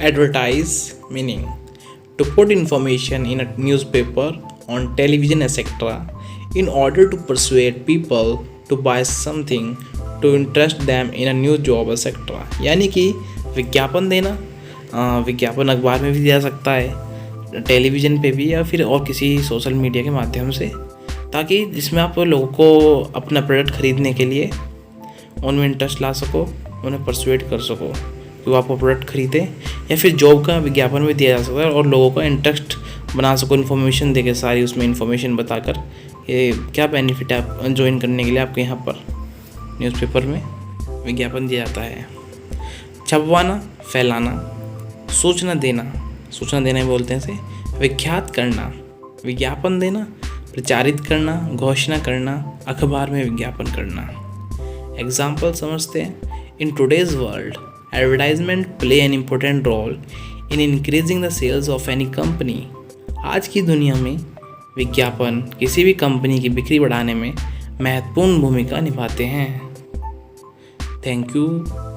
Advertise meaning to put information in a newspaper, on television, etc. in order to persuade people to buy something, to interest them in a new job, etc. यानी कि विज्ञापन देना। विज्ञापन अखबार में भी दिया जा सकता है, टेलीविज़न पे भी, या फिर और किसी सोशल मीडिया के माध्यम से, ताकि जिसमें आप लोगों को अपना प्रोडक्ट ख़रीदने के लिए उनमें इंटरेस्ट ला सको, उन्हें परसुएट कर सको कि वो आपको प्रोडक्ट खरीदें, या फिर जॉब का विज्ञापन भी दिया जा सकता है और लोगों का इंटरेस्ट बना सको इन्फॉर्मेशन देके, सारी उसमें इन्फॉर्मेशन बताकर ये क्या बेनिफिट है आप ज्वाइन करने के लिए आपके यहाँ पर न्यूज़पेपर में विज्ञापन दिया जाता है। छपवाना, फैलाना, सूचना देना ही बोलते हैं इसे। विख्यात करना, विज्ञापन देना, प्रचारित करना, घोषणा करना, अखबार में विज्ञापन करना। एग्जाम्पल समझते हैं। In today's world advertisement play an important role in increasing the sales of any company. आज की दुनिया में विज्ञापन किसी भी कंपनी की बिक्री बढ़ाने में महत्वपूर्ण भूमिका निभाते हैं। Thank you.